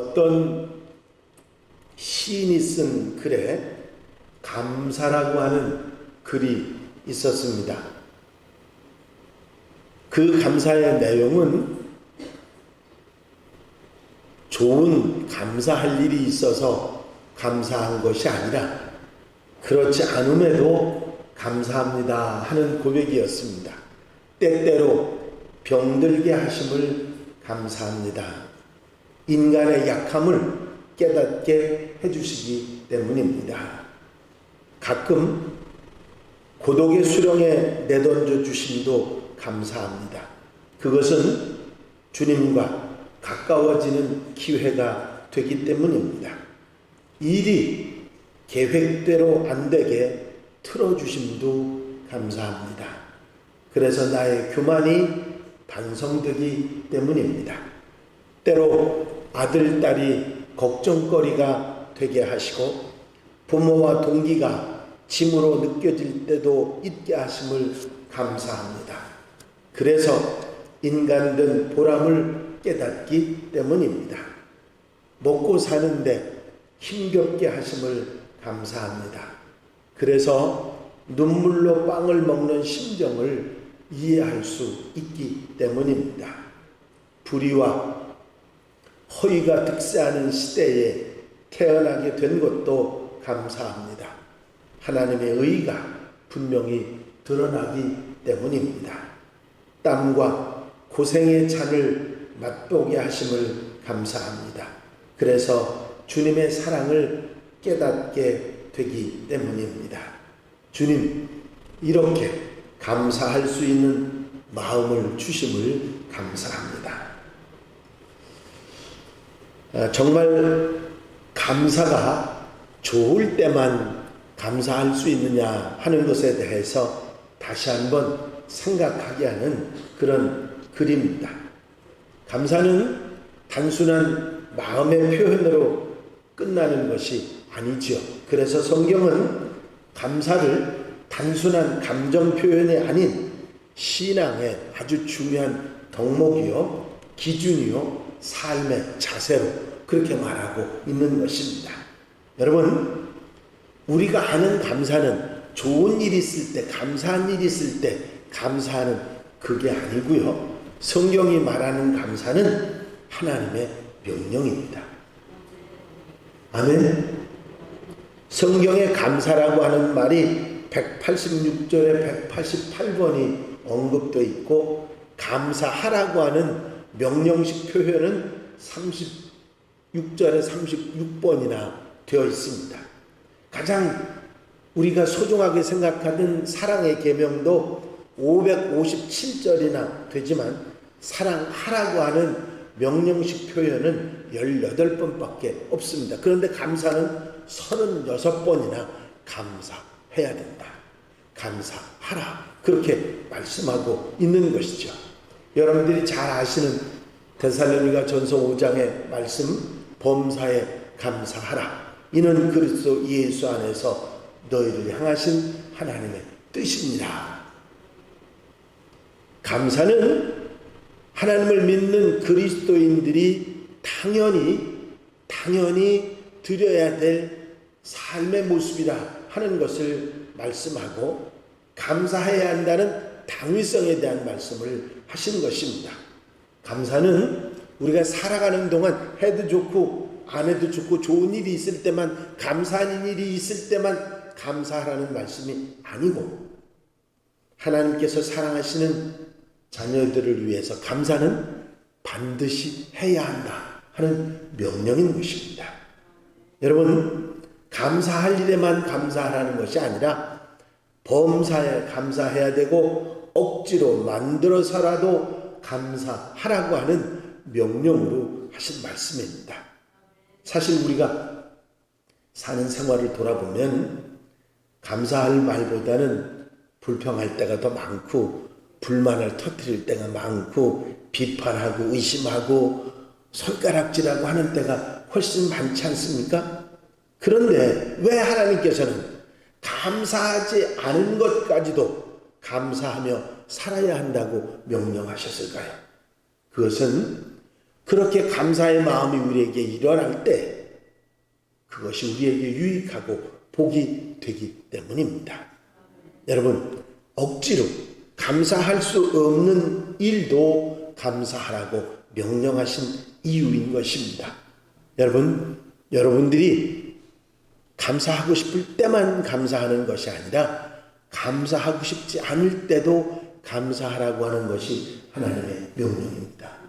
어떤 시인이 쓴 글에 감사라고 하는 글이 있었습니다. 그 감사의 내용은 좋은 감사할 일이 있어서 감사한 것이 아니라 그렇지 않음에도 감사합니다 하는 고백이었습니다. 때때로 병들게 하심을 감사합니다. 인간의 약함을 깨닫게 해주시기 때문입니다. 가끔 고독의 수렁에 내던져 주심도 감사합니다. 그것은 주님과 가까워지는 기회가 되기 때문입니다. 일이 계획대로 안 되게 틀어주심도 감사합니다. 그래서 나의 교만이 반성되기 때문입니다. 때로 아들, 딸이 걱정거리가 되게 하시고 부모와 동기가 짐으로 느껴질 때도 있게 하심을 감사합니다. 그래서 인간된 보람을 깨닫기 때문입니다. 먹고 사는데 힘겹게 하심을 감사합니다. 그래서 눈물로 빵을 먹는 심정을 이해할 수 있기 때문입니다. 불의와 허위가 득세하는 시대에 태어나게 된 것도 감사합니다. 하나님의 의가 분명히 드러나기 때문입니다. 땀과 고생의 잔을 맛보게 하심을 감사합니다. 그래서 주님의 사랑을 깨닫게 되기 때문입니다. 주님, 이렇게 감사할 수 있는 마음을 주심을 감사합니다. 정말 감사가 좋을 때만 감사할 수 있느냐 하는 것에 대해서 다시 한번 생각하게 하는 그런 글입니다. 감사는 단순한 마음의 표현으로 끝나는 것이 아니죠. 그래서 성경은 감사를 단순한 감정 표현이 아닌 신앙의 아주 중요한 덕목이요, 기준이요, 삶의 자세로 그렇게 말하고 있는 것입니다. 여러분, 우리가 아는 감사는 좋은 일이 있을 때, 감사한 일이 있을 때 감사하는 그게 아니고요. 성경이 말하는 감사는 하나님의 명령입니다. 아멘. 성경의 감사라고 하는 말이 186절에 188번이 언급되어 있고 감사하라고 하는 명령식 표현은 36절에 36번이나 되어 있습니다. 가장 우리가 소중하게 생각하는 사랑의 계명도 557절이나 되지만 사랑하라고 하는 명령식 표현은 18번밖에 없습니다. 그런데 감사는 36번이나 감사해야 된다, 감사하라, 그렇게 말씀하고 있는 것이죠. 여러분들이 잘 아시는 데살로니가 전서 5장의 말씀, 범사에 감사하라. 이는 그리스도 예수 안에서 너희를 향하신 하나님의 뜻입니다. 감사는 하나님을 믿는 그리스도인들이 당연히 드려야 될 삶의 모습이라 하는 것을 말씀하고 감사해야 한다는 당위성에 대한 말씀을 하신 것입니다. 감사는 우리가 살아가는 동안 해도 좋고 안 해도 좋고 좋은 일이 있을 때만, 감사한 일이 있을 때만 감사하라는 말씀이 아니고 하나님께서 사랑하시는 자녀들을 위해서 감사는 반드시 해야 한다 하는 명령인 것입니다. 여러분, 감사할 일에만 감사하라는 것이 아니라 범사에 감사해야 되고 억지로 만들어서라도 감사하라고 하는 명령으로 하신 말씀입니다. 사실 우리가 사는 생활을 돌아보면 감사할 말보다는 불평할 때가 더 많고 불만을 터뜨릴 때가 많고 비판하고 의심하고 손가락질하고 하는 때가 훨씬 많지 않습니까? 그런데 왜 하나님께서는 감사하지 않은 것까지도 감사하며 살아야 한다고 명령하셨을까요? 그것은 그렇게 감사의 마음이 우리에게 일어날 때 그것이 우리에게 유익하고 복이 되기 때문입니다. 여러분, 억지로 감사할 수 없는 일도 감사하라고 명령하신 이유인 것입니다. 여러분들이 감사하고 싶을 때만 감사하는 것이 아니라 감사하고 싶지 않을 때도 감사하라고 하는 것이 하나님의 명령입니다.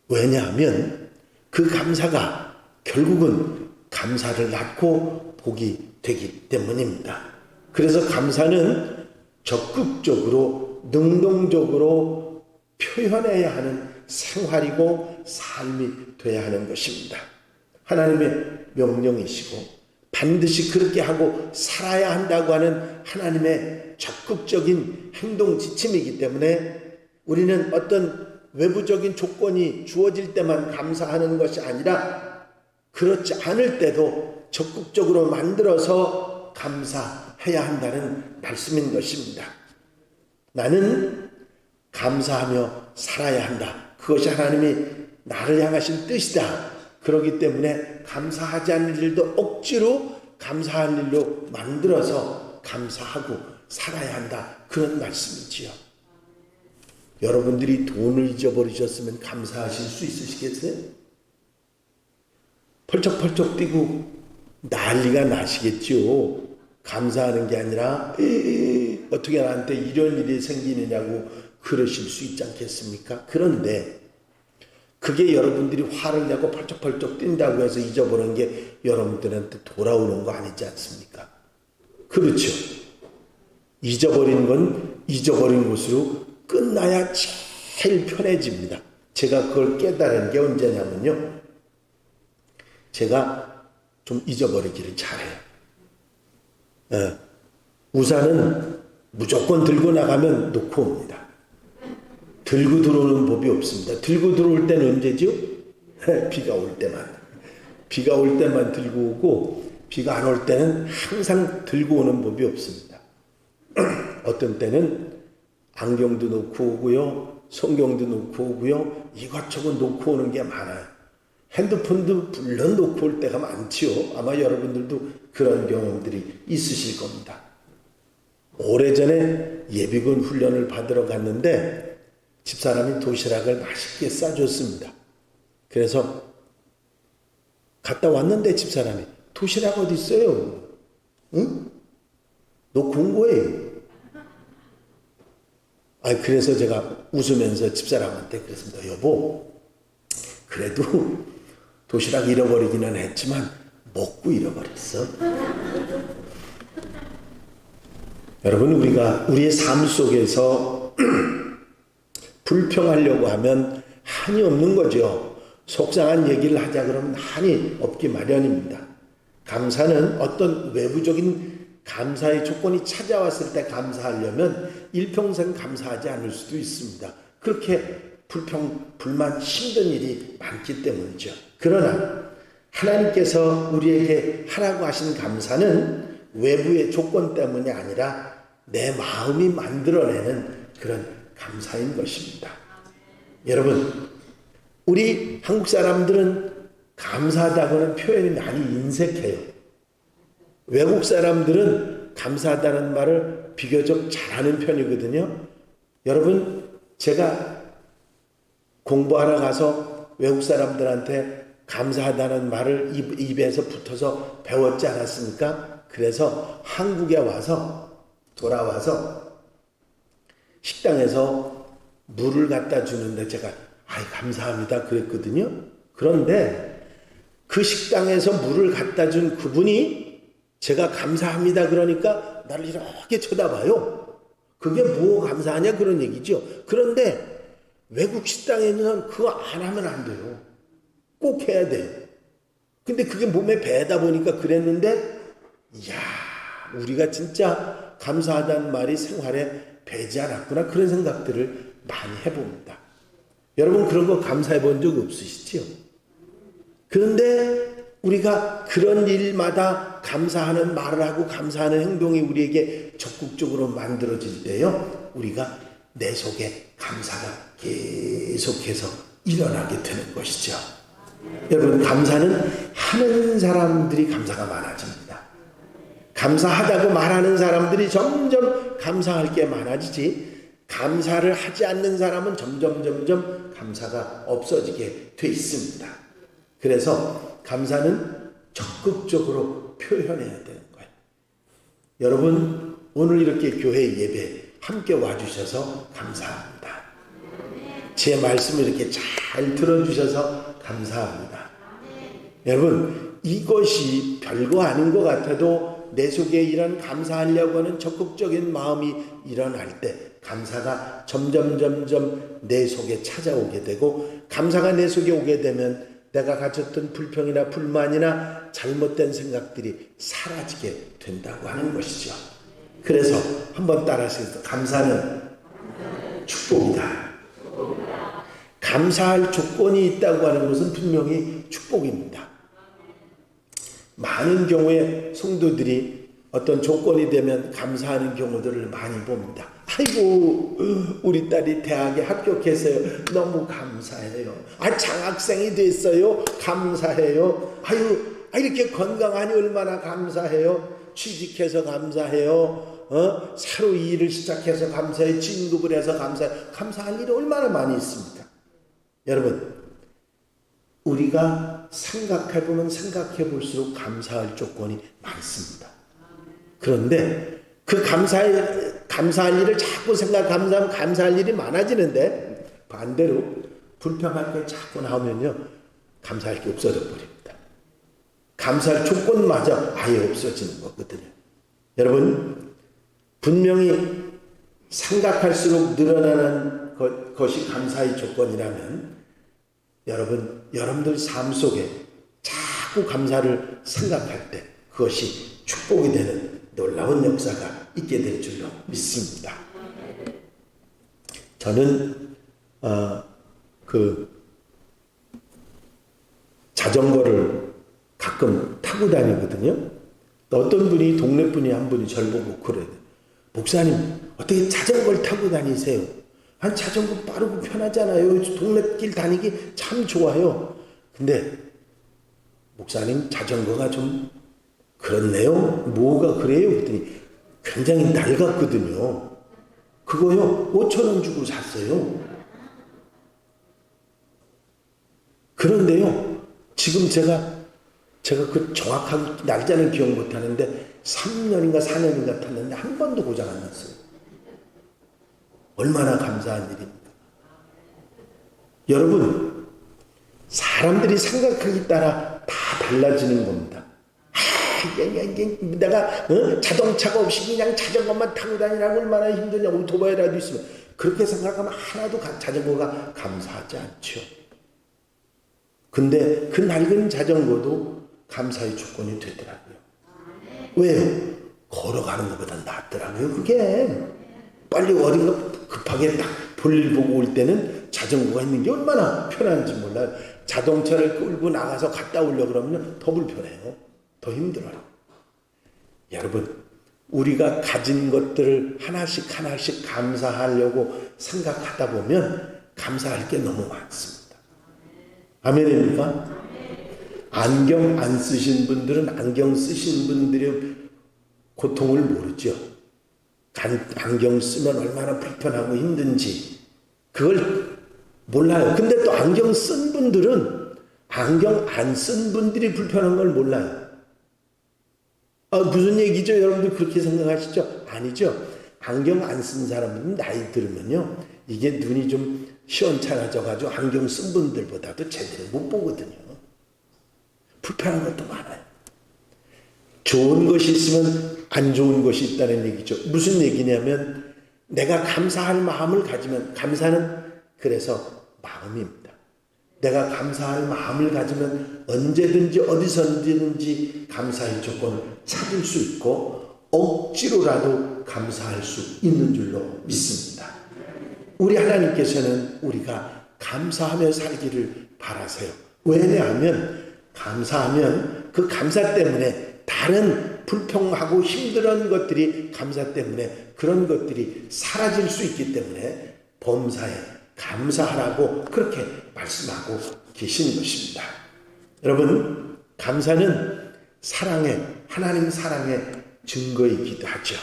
왜냐하면 그 감사가 결국은 감사를 낳고 복이 되기 때문입니다. 그래서 감사는 적극적으로 능동적으로 표현해야 하는 생활이고 삶이 되어야 하는 것입니다. 하나님의 명령이시고 반드시 그렇게 하고 살아야 한다고 하는 하나님의 적극적인 행동 지침이기 때문에 우리는 어떤 외부적인 조건이 주어질 때만 감사하는 것이 아니라 그렇지 않을 때도 적극적으로 만들어서 감사해야 한다는 말씀인 것입니다. 나는 감사하며 살아야 한다. 그것이 하나님이 나를 향하신 뜻이다. 그렇기 때문에 감사하지 않는 일도 억지로 감사할 일로 만들어서 감사하고 살아야 한다. 그런 말씀이지요. 여러분들이 돈을 잊어버리셨으면 감사하실 수 있으시겠어요? 펄쩍펄쩍 뛰고 난리가 나시겠죠. 감사하는 게 아니라 어떻게 나한테 이런 일이 생기느냐고 그러실 수 있지 않겠습니까? 그런데 그게 여러분들이 화를 내고 펄쩍펄쩍 뛴다고 해서 잊어버린 게 여러분들한테 돌아오는 거 아니지 않습니까? 그렇죠. 잊어버리는 건 잊어버린 것으로 끝나야 제일 편해집니다. 제가 그걸 깨달은 게 언제냐면요. 제가 좀 잊어버리기를 잘해요. 우산은 무조건 들고 나가면 놓고 옵니다. 들고 들어오는 법이 없습니다. 들고 들어올 때는 언제죠? 비가 올 때만. 비가 올 때만 들고 오고 비가 안 올 때는 항상 들고 오는 법이 없습니다. 어떤 때는 안경도 놓고 오고요. 성경도 놓고 오고요. 이것저것 놓고 오는 게 많아요. 핸드폰도 물론 놓고 올 때가 많지요. 아마 여러분들도 그런 경험들이 있으실 겁니다. 오래전에 예비군 훈련을 받으러 갔는데 집사람이 도시락을 맛있게 싸줬습니다. 그래서 갔다 왔는데 집사람이 도시락 어디 있어요? 응? 놓고 온 거예요. 그래서 제가 웃으면서 집사람한테 그랬습니다. 여보, 그래도 도시락 잃어버리기는 했지만 먹고 잃어버렸어. 여러분, 우리가 우리의 삶 속에서 불평하려고 하면 한이 없는 거죠. 속상한 얘기를 하자 그러면 한이 없기 마련입니다. 감사는 어떤 외부적인 감사의 조건이 찾아왔을 때 감사하려면 일평생 감사하지 않을 수도 있습니다. 그렇게 불만, 힘든 일이 많기 때문이죠. 그러나 하나님께서 우리에게 하라고 하신 감사는 외부의 조건 때문이 아니라 내 마음이 만들어내는 그런 감사인 것입니다. 여러분, 우리 한국 사람들은 감사하다고는 표현이 많이 인색해요. 외국 사람들은 감사하다는 말을 비교적 잘하는 편이거든요. 여러분, 제가 공부하러 가서 외국 사람들한테 감사하다는 말을 입에서 붙어서 배웠지 않았습니까? 그래서 한국에 돌아와서 식당에서 물을 갖다 주는데 제가 감사합니다 그랬거든요. 그런데 그 식당에서 물을 갖다 준 그분이 제가 감사합니다 그러니까 나를 이렇게 쳐다봐요. 그게 뭐 감사하냐 그런 얘기죠. 그런데 외국 식당에는 그거 안 하면 안 돼요. 꼭 해야 돼요. 근데 그게 몸에 배다 보니까 그랬는데 우리가 진짜 감사하다는 말이 생활에 배지 않았구나 그런 생각들을 많이 해봅니다. 여러분, 그런 거 감사해 본 적 없으시죠? 그런데 우리가 그런 일마다 감사하는 말을 하고 감사하는 행동이 우리에게 적극적으로 만들어질 때요, 우리가 내 속에 감사가 계속해서 일어나게 되는 것이죠. 여러분, 감사는 하는 사람들이 감사가 많아집니다. 감사하다고 말하는 사람들이 점점 감사할 게 많아지지, 감사를 하지 않는 사람은 점점 감사가 없어지게 돼 있습니다. 그래서 감사는 적극적으로 표현해야 되는 거예요. 여러분, 오늘 이렇게 교회 예배 함께 와주셔서 감사합니다. 제 말씀을 이렇게 잘 들어주셔서 감사합니다. 여러분, 이것이 별거 아닌 것 같아도 내 속에 이런 감사하려고 하는 적극적인 마음이 일어날 때 감사가 점점 내 속에 찾아오게 되고, 감사가 내 속에 오게 되면 내가 가졌던 불평이나 불만이나 잘못된 생각들이 사라지게 된다고 하는 것이죠. 그래서 한번 따라하시겠습니다. 감사는 축복이다. 감사할 조건이 있다고 하는 것은 분명히 축복입니다. 많은 경우에 성도들이 어떤 조건이 되면 감사하는 경우들을 많이 봅니다. 아이고, 우리 딸이 대학에 합격했어요. 너무 감사해요. 장학생이 됐어요. 감사해요. 이렇게 건강하니 얼마나 감사해요. 취직해서 감사해요. 새로 일을 시작해서 감사해요. 진급을 해서 감사해요. 감사할 일이 얼마나 많이 있습니까? 여러분, 우리가 생각해보면 생각해볼수록 감사할 조건이 많습니다. 그런데 그 감사할 일을 자꾸 생각하면 감사할 일이 많아지는데, 반대로 불평할 게 자꾸 나오면요, 감사할 게 없어져 버립니다. 감사할 조건마저 아예 없어지는 거거든요. 여러분, 분명히 생각할수록 늘어나는 것이 감사의 조건이라면, 여러분들 삶 속에 자꾸 감사를 생각할 때 그것이 축복이 되는 놀라운 역사가 있게 될 줄로 믿습니다. 저는 자전거를 가끔 타고 다니거든요. 어떤 분이, 동네 분이 한 분이 저를 보고 그래요. 목사님, 어떻게 자전거를 타고 다니세요? 자전거 빠르고 편하잖아요. 동네 길 다니기 참 좋아요. 근데 목사님, 자전거가 좀 그렇네요. 뭐가 그래요? 그랬더니 굉장히 낡았거든요. 그거요 5,000원 주고 샀어요. 그런데요, 지금 제가 그 정확하게 날짜는 기억 못하는데 3년인가 4년인가 탔는데 한 번도 고장 안 났어요. 얼마나 감사한 일입니까? 여러분, 사람들이 생각하기 따라 다 달라지는 겁니다. 내가 자동차가 없이 그냥 자전거만 타고 다니라고 얼마나 힘드냐, 오토바이라도 있으면. 그렇게 생각하면 하나도 자전거가 감사하지 않죠. 근데 그 낡은 자전거도 감사의 조건이 되더라고요. 왜요? 걸어가는 것보다 낫더라고요. 그게 빨리 어딘가 급하게 딱 볼일 보고 올 때는 자전거가 있는 게 얼마나 편한지 몰라요. 자동차를 끌고 나가서 갔다 오려고 그러면 더 불편해요. 더 힘들어요. 여러분, 우리가 가진 것들을 하나씩 감사하려고 생각하다 보면 감사할 게 너무 많습니다. 아멘입니까? 안경 안 쓰신 분들은 안경 쓰신 분들의 고통을 모르죠. 안경 쓰면 얼마나 불편하고 힘든지 그걸 몰라요. 근데 또 안경 쓴 분들은 안경 안 쓴 분들이 불편한 걸 몰라요. 무슨 얘기죠? 여러분들 그렇게 생각하시죠? 아니죠. 안경 안 쓴 사람은 나이 들으면요, 이게 눈이 좀 시원찮아져가지고 안경 쓴 분들보다도 제대로 못 보거든요. 불편한 것도 많아요. 좋은 것이 있으면 안 좋은 것이 있다는 얘기죠. 무슨 얘기냐면, 내가 감사할 마음을 가지면, 감사는 그래서 마음입니다. 내가 감사할 마음을 가지면 언제든지 어디서든지 감사의 조건을 찾을 수 있고 억지로라도 감사할 수 있는 줄로 믿습니다. 우리 하나님께서는 우리가 감사하며 살기를 바라세요. 왜냐하면 감사하면 그 감사 때문에 다른 불평하고 힘든 것들이, 감사 때문에 그런 것들이 사라질 수 있기 때문에 범사에 감사하라고 그렇게 말씀하고 계신 것입니다. 여러분, 감사는 하나님 사랑의 증거이기도 하죠.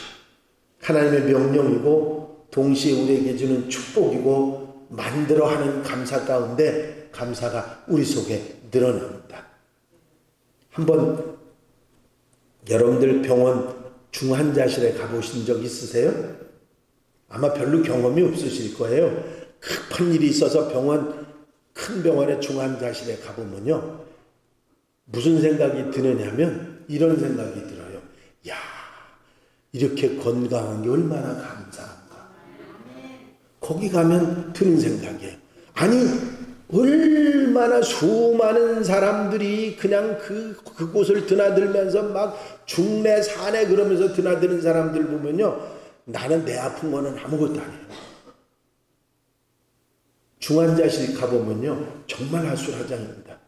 하나님의 명령이고 동시에 우리에게 주는 축복이고 만들어 하는 감사 가운데 감사가 우리 속에 늘어납니다. 한번 여러분들 병원 중환자실에 가보신 적 있으세요? 아마 별로 경험이 없으실 거예요. 급한 일이 있어서 큰 병원의 중환자실에 가보면요, 무슨 생각이 드느냐면 이런 생각이 들어요. 야, 이렇게 건강한 게 얼마나 감사한가. 거기 가면 드는 생각이에요. 아니, 얼마나 수많은 사람들이 그냥 그곳을 드나들면서 막 중내 산에 그러면서 드나드는 사람들 보면요, 나는 내 아픈 거는 아무것도 아니에요. 중환자실 가보면요, 정말 하술하장입니다.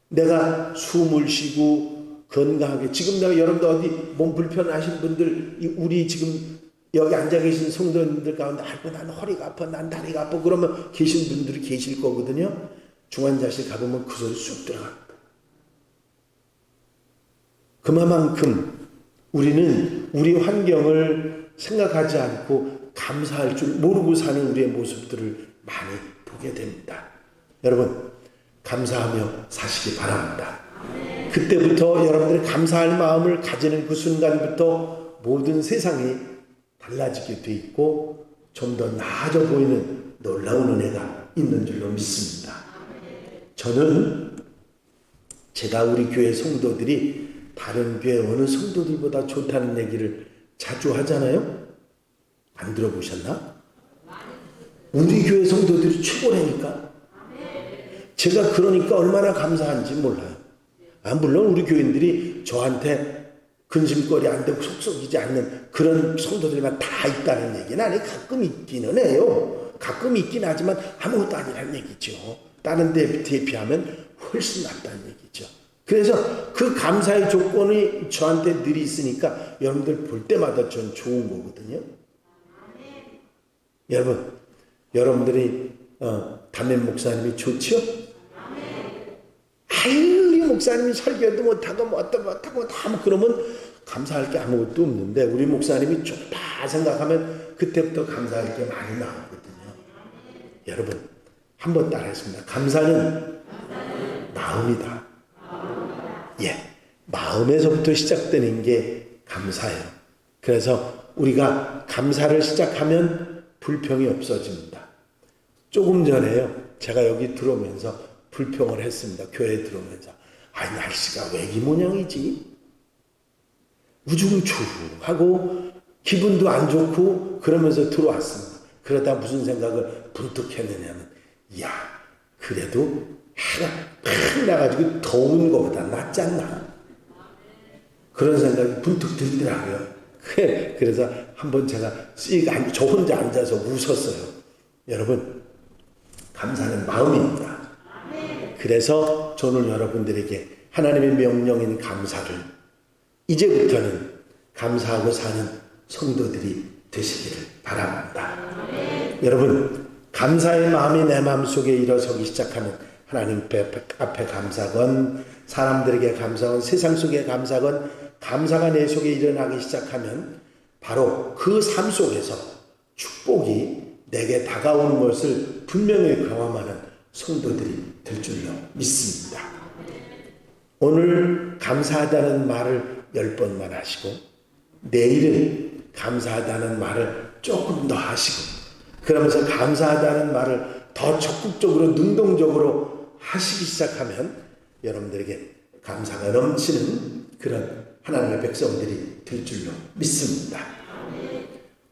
내가 숨을 쉬고 건강하게, 지금 내가 여러분들 어디 몸 불편하신 분들, 우리 지금 여기 앉아 계신 성도님들 가운데, 아이고 난 허리가 아파, 난 다리가 아파, 그러면 계신 분들이 계실 거거든요. 중환자실 가보면 그 소리 쑥 들어갑니다. 그만큼 우리는 우리 환경을 생각하지 않고 감사할 줄 모르고 사는 우리의 모습들을 많이 보게 됩니다. 여러분, 감사하며 사시기 바랍니다. 그때부터 여러분들이 감사할 마음을 가지는 그 순간부터 모든 세상이 달라지게 돼 있고 좀 더 나아져 보이는 놀라운 은혜가 있는 줄로 믿습니다. 저는 제가 우리 교회 성도들이 다른 교회 어느 성도들보다 좋다는 얘기를 자주 하잖아요. 안 들어보셨나? 우리 교회 성도들이 최고라니까. 제가 그러니까 얼마나 감사한지 몰라요. 물론 우리 교인들이 저한테 근심거리 안 되고 속썩이지 않는 그런 성도들만 다 있다는 얘기는 아니, 가끔 있기는 해요. 가끔 있긴 하지만 아무것도 아니라는 얘기죠. 다른 데에 비하면 훨씬 낫다는 얘기죠. 그래서 그 감사의 조건이 저한테 늘 있으니까 여러분들 볼 때마다 전 좋은 거거든요. 여러분들이 담임 목사님이 좋죠? 아유, 우리 목사님이 설교도 못하고 못하고 다 그러면 감사할 게 아무것도 없는데, 우리 목사님이 좋다 생각하면 그때부터 감사할 게 많이 나오거든요. 여러분, 한번 따라했습니다. 감사는 마음이다. 예, 마음에서부터 시작되는 게 감사예요. 그래서 우리가 감사를 시작하면 불평이 없어집니다. 조금 전에요, 제가 여기 들어오면서 불평을 했습니다. 교회에 들어오면서. 날씨가 왜 이 모양이지? 우중충하고 기분도 안 좋고 그러면서 들어왔습니다. 그러다 무슨 생각을 문득 했느냐면, 그래도 해가 팍 나가지고 더운 것보다 낫지 않나? 그런 생각이 문득 들더라고요. 그래서 한번 제가 저 혼자 앉아서 웃었어요. 여러분, 감사는 마음입니다. 그래서 저는 여러분들에게 하나님의 명령인 감사를 이제부터는 감사하고 사는 성도들이 되시기를 바랍니다. 여러분, 감사의 마음이 내 마음속에 일어서기 시작하는 하나님 앞에 감사건, 사람들에게 감사건, 세상 속에 감사건, 감사가 내 속에 일어나기 시작하면 바로 그 삶 속에서 축복이 내게 다가오는 것을 분명히 경험하는 성도들이 될 줄로 믿습니다. 오늘 감사하다는 말을 10번만 하시고 내일은 감사하다는 말을 조금 더 하시고, 그러면서 감사하다는 말을 더 적극적으로 능동적으로 하시기 시작하면 여러분들에게 감사가 넘치는 그런 하나님의 백성들이 될 줄로 믿습니다.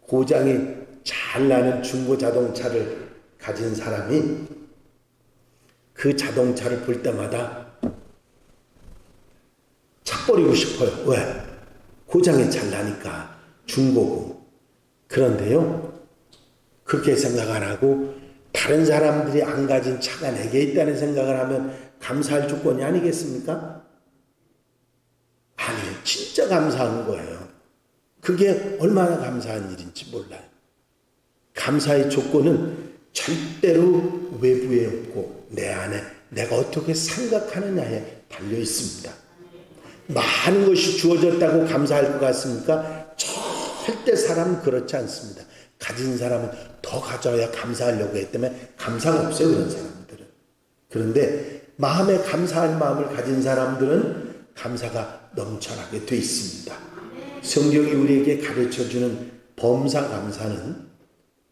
고장이 잘 나는 중고 자동차를 가진 사람이 그 자동차를 볼 때마다 차 버리고 싶어요. 왜? 고장이 잘 나니까 중고고. 그런데요, 그렇게 생각 안 하고 다른 사람들이 안 가진 차가 내게 있다는 생각을 하면 감사할 조건이 아니겠습니까? 아니에요. 진짜 감사한 거예요. 그게 얼마나 감사한 일인지 몰라요. 감사의 조건은 절대로 외부에 없고 내 안에 내가 어떻게 생각하느냐에 달려 있습니다. 많은 것이 주어졌다고 감사할 것 같습니까? 절대 사람은 그렇지 않습니다. 가진 사람은 더 가져야 감사하려고 했기 때문에 감사가 없어요, 그런 사람들은. 그런데 마음에 감사할 마음을 가진 사람들은 감사가 넘쳐나게 돼 있습니다. 성경이 우리에게 가르쳐주는 범사 감사는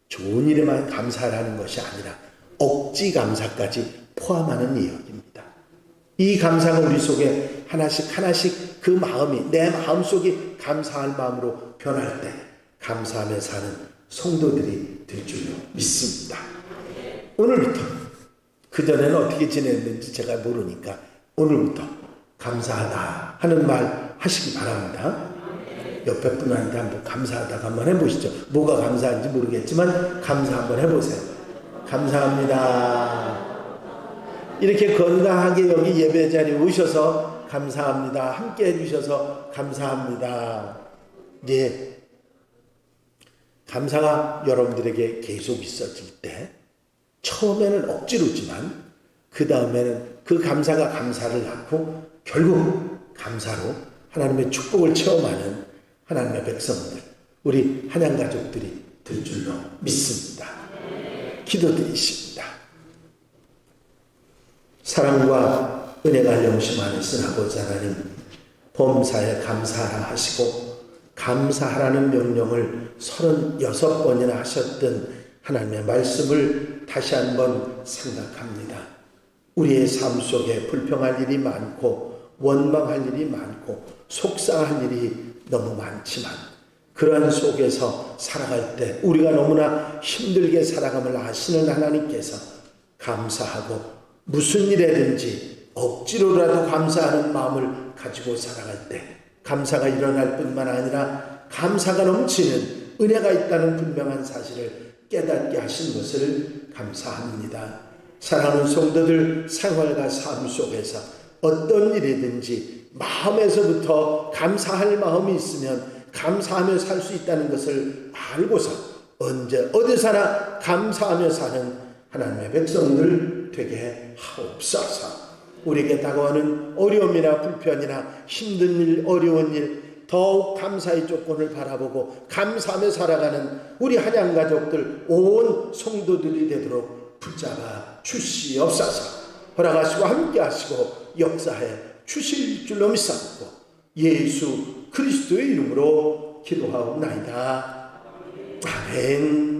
좋은 일에만 감사하라는 것이 아니라 억지 감사까지 포함하는 이야기입니다. 이 감사가 우리 속에 하나씩 하나씩 그 마음이 내 마음속이 감사할 마음으로 변할 때 감사하며 사는 성도들이 될 줄로 믿습니다. 오늘부터, 그전에는 어떻게 지냈는지 제가 모르니까 오늘부터 감사하다 하는 말 하시기 바랍니다. 옆에 분한테 한번 감사하다가 한번 해보시죠. 뭐가 감사한지 모르겠지만 감사 한번 해보세요. 감사합니다. 이렇게 건강하게 여기 예배 자리에 오셔서 감사합니다. 함께 해주셔서 감사합니다. 예. 감사가 여러분들에게 계속 있어질 때 처음에는 억지로지만 그 다음에는 그 감사가 감사를 낳고 결국 감사로 하나님의 축복을 체험하는 하나님의 백성들, 우리 한양 가족들이 될 줄로 믿습니다. 기도드리십니다. 사랑과 은혜가 영심하는 아버지 하나님, 범사에 감사하라 하시고 감사하라는 명령을 36번이나 하셨던 하나님의 말씀을 다시 한번 생각합니다. 우리의 삶 속에 불평할 일이 많고 원망할 일이 많고 속상할 일이 너무 많지만 그러한 속에서 살아갈 때 우리가 너무나 힘들게 살아감을 아시는 하나님께서 감사하고 무슨 일에든지 억지로라도 감사하는 마음을 가지고 살아갈 때 감사가 일어날 뿐만 아니라 감사가 넘치는 은혜가 있다는 분명한 사실을 깨닫게 하신 것을 감사합니다. 사랑하는 성도들 생활과 삶 속에서 어떤 일이든지 마음에서부터 감사할 마음이 있으면 감사하며 살 수 있다는 것을 알고서 언제 어디서나 감사하며 사는 하나님의 백성들 되게 하옵소서. 우리에게 다가오는 어려움이나 불편이나 힘든 일, 어려운 일 더욱 감사의 조건을 바라보고 감사하며 살아가는 우리 한양 가족들 온 성도들이 되도록 붙잡아 주시옵소서. 허락하시고 함께 하시고 역사해 주실 줄로 믿사옵고 예수 그리스도의 이름으로 기도하옵나이다. 아멘.